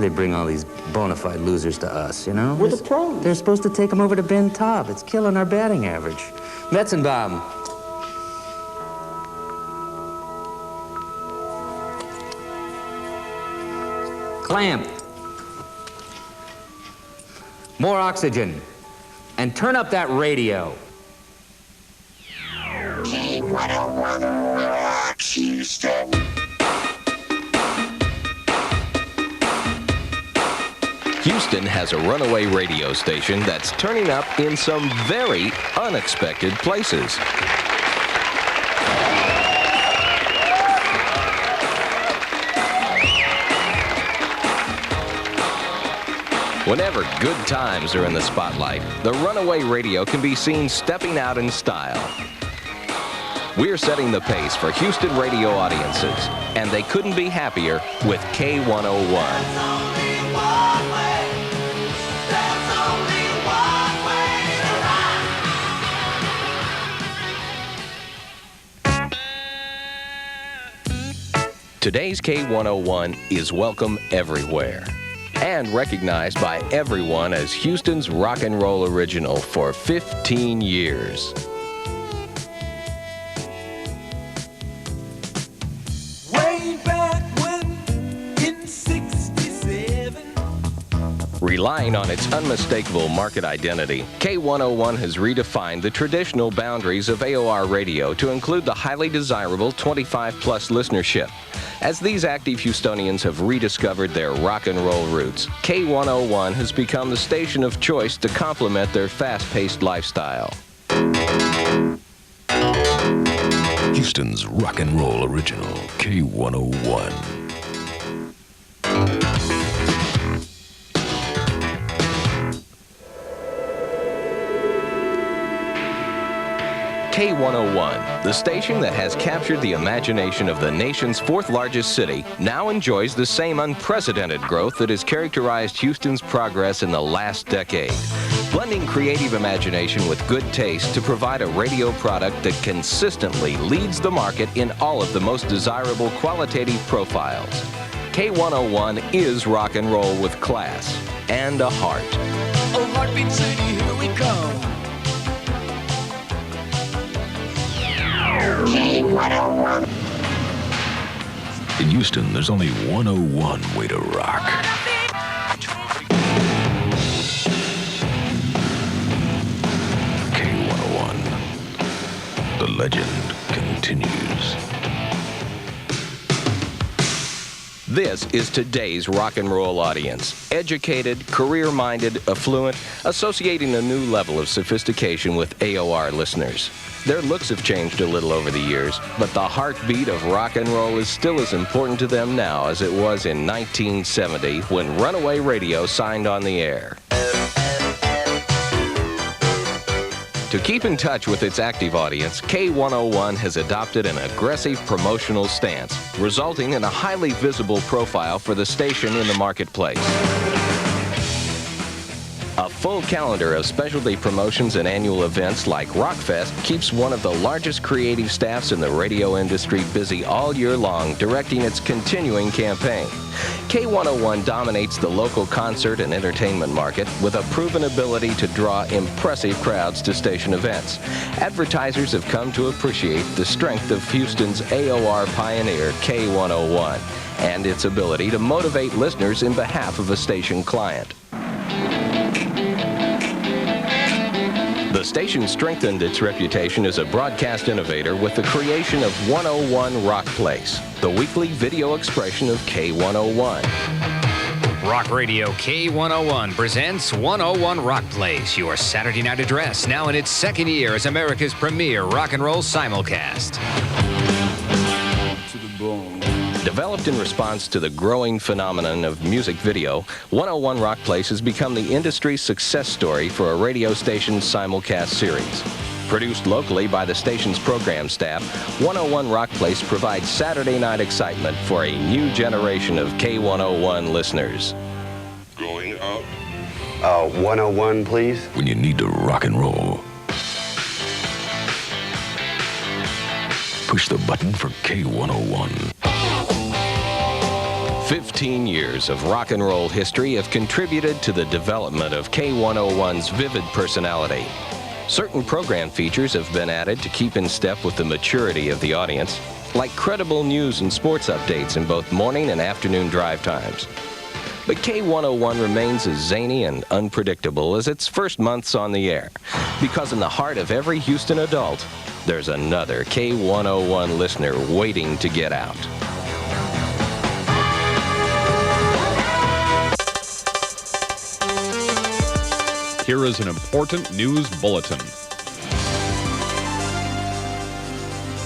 they bring all these bona fide losers to us, you know? We're the pros. They're supposed to take them over to Ben Taub. It's killing our batting average. Metzenbaum. Clamp. More oxygen. And turn up that radio. K101 rocks Houston. Houston has a runaway radio station that's turning up in some very unexpected places. Whenever good times are in the spotlight, the runaway radio can be seen stepping out in style. We're setting the pace for Houston radio audiences, and they couldn't be happier with K101. Today's K101 is welcome everywhere and recognized by everyone as Houston's rock and roll original for 15 years. Way back when, in 67. Relying on its unmistakable market identity, K101 has redefined the traditional boundaries of AOR radio to include the highly desirable 25-plus listenership. As these active Houstonians have rediscovered their rock and roll roots, K101 has become the station of choice to complement their fast-paced lifestyle. Houston's rock and roll original, K101. K101, the station that has captured the imagination of the nation's fourth largest city, now enjoys the same unprecedented growth that has characterized Houston's progress in the last decade. Blending creative imagination with good taste to provide a radio product that consistently leads the market in all of the most desirable qualitative profiles. K101 is rock and roll with class and a heart. Oh, Heartbeat City, here we come. K101. In Houston, there's only 101 way to rock. K101. The legend continues. This is today's rock and roll audience. Educated, career-minded, affluent, associating a new level of sophistication with AOR listeners. Their looks have changed a little over the years, but the heartbeat of rock and roll is still as important to them now as it was in 1970 when Runaway Radio signed on the air. To keep in touch with its active audience, K101 has adopted an aggressive promotional stance, resulting in a highly visible profile for the station in the marketplace. A full calendar of specialty promotions and annual events like Rockfest keeps one of the largest creative staffs in the radio industry busy all year long directing its continuing campaign. K101 dominates the local concert and entertainment market with a proven ability to draw impressive crowds to station events. Advertisers have come to appreciate the strength of Houston's AOR pioneer, K101, and its ability to motivate listeners in behalf of a station client. The station strengthened its reputation as a broadcast innovator with the creation of 101 Rock Place, the weekly video expression of K101. Rock Radio K101 presents 101 Rock Place, your Saturday night address, now in its second year as America's premier rock and roll simulcast. To the bone. Developed in response to the growing phenomenon of music video, 101 Rock Place has become the industry's success story for a radio station's simulcast series. Produced locally by the station's program staff, 101 Rock Place provides Saturday night excitement for a new generation of K101 listeners. Going up. 101, please. When you need to rock and roll, push the button for K101. 15 15 years of rock and roll history have contributed to the development of K101's vivid personality. Certain program features have been added to keep in step with the maturity of the audience, like credible news and sports updates in both morning and afternoon drive times. But K101 remains as zany and unpredictable as its first months on the air, because in the heart of every Houston adult, there's another K101 listener waiting to get out. Here is an important news bulletin.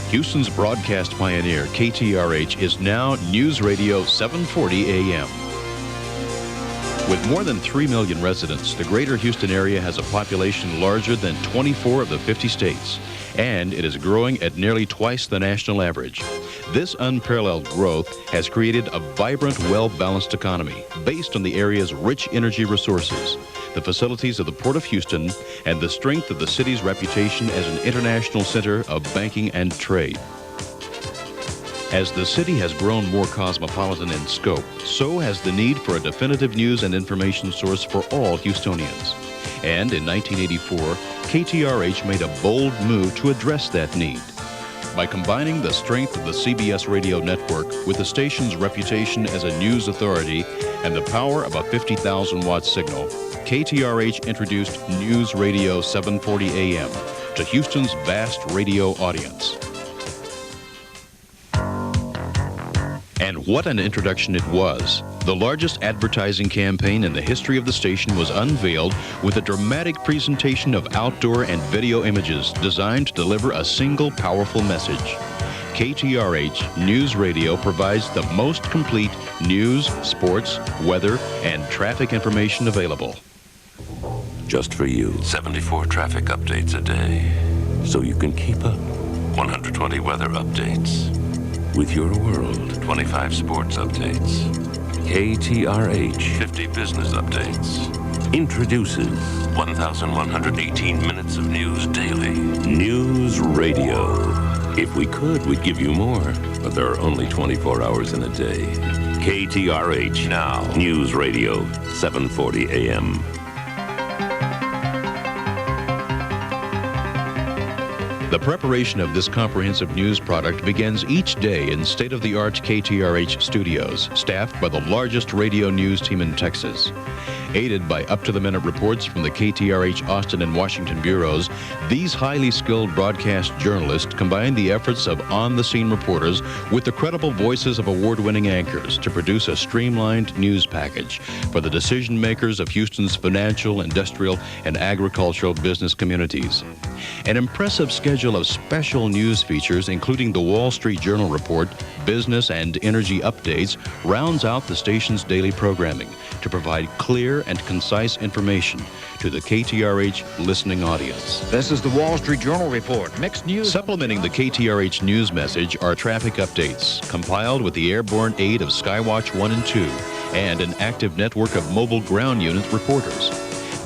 Houston's broadcast pioneer, KTRH, is now News Radio 740 AM. With more than 3 million residents, the greater Houston area has a population larger than 24 of the 50 states, and it is growing at nearly twice the national average. This unparalleled growth has created a vibrant, well-balanced economy based on the area's rich energy resources, the facilities of the Port of Houston, and the strength of the city's reputation as an international center of banking and trade. As the city has grown more cosmopolitan in scope, so has the need for a definitive news and information source for all Houstonians. And in 1984, KTRH made a bold move to address that need. By combining the strength of the CBS radio network with the station's reputation as a news authority and the power of a 50,000-watt signal, KTRH introduced News Radio 740 AM to Houston's vast radio audience. And what an introduction it was. The largest advertising campaign in the history of the station was unveiled with a dramatic presentation of outdoor and video images designed to deliver a single powerful message. KTRH News Radio provides the most complete news, sports, weather, and traffic information available. Just for you. 74 traffic updates a day, so you can keep up. 120 weather updates. With your world, 25 sports updates. KTRH, 50 business updates. Introduces 1,118 minutes of news daily. News Radio. If we could, we'd give you more, but there are only 24 hours in a day. KTRH now. News Radio, 740 AM. The preparation of this comprehensive news product begins each day in state-of-the-art KTRH studios, staffed by the largest radio news team in Texas. Aided by up-to-the-minute reports from the KTRH Austin and Washington bureaus, these highly skilled broadcast journalists combine the efforts of on-the-scene reporters with the credible voices of award-winning anchors to produce a streamlined news package for the decision-makers of Houston's financial, industrial, and agricultural business communities. An impressive schedule of special news features, including the Wall Street Journal report, business and energy updates, rounds out the station's daily programming to provide clear and concise information to the KTRH listening audience. This is the Wall Street Journal report. Mixed news. Supplementing the KTRH news message are traffic updates, compiled with the airborne aid of Skywatch 1 and 2 and an active network of mobile ground unit reporters.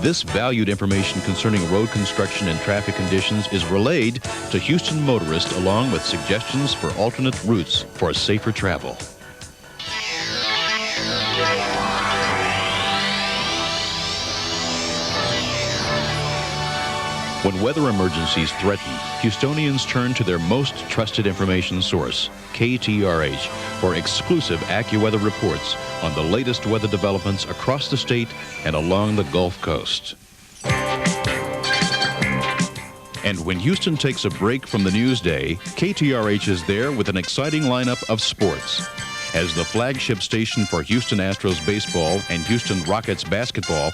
This valued information concerning road construction and traffic conditions is relayed to Houston motorists along with suggestions for alternate routes for safer travel. When weather emergencies threaten, Houstonians turn to their most trusted information source, KTRH, for exclusive AccuWeather reports on the latest weather developments across the state and along the Gulf Coast. And when Houston takes a break from the news day, KTRH is there with an exciting lineup of sports. As the flagship station for Houston Astros baseball and Houston Rockets basketball,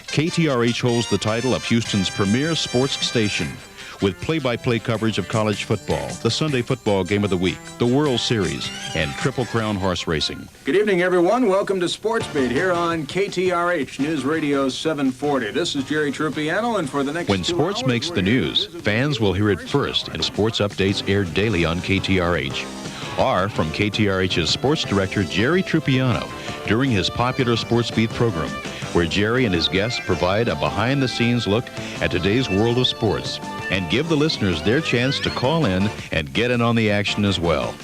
KTRH holds the title of Houston's premier sports station, with play-by-play coverage of college football, the Sunday football game of the week, the World Series, and Triple Crown horse racing. Good evening, everyone. Welcome to Sports Beat here on KTRH News Radio 740. This is Jerry Trupiano, and for the next When sports makes the news, fans will hear it first, and sports updates aired daily on KTRH. Are from KTRH's sports director, Jerry Trupiano, during his popular Sports Beat program, where Jerry and his guests provide a behind-the-scenes look at today's world of sports and give the listeners their chance to call in and get in on the action as well.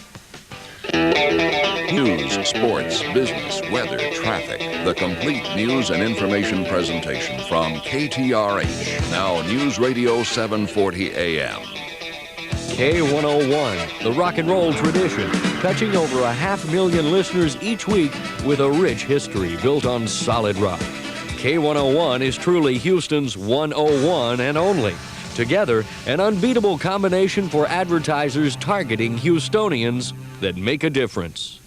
News, sports, business, weather, traffic. The complete news and information presentation from KTRH. Now News Radio 740 AM. K101, the rock and roll tradition, touching over 500,000 listeners each week with a rich history built on solid rock. K101 is truly Houston's 101 and only. Together, an unbeatable combination for advertisers targeting Houstonians that make a difference.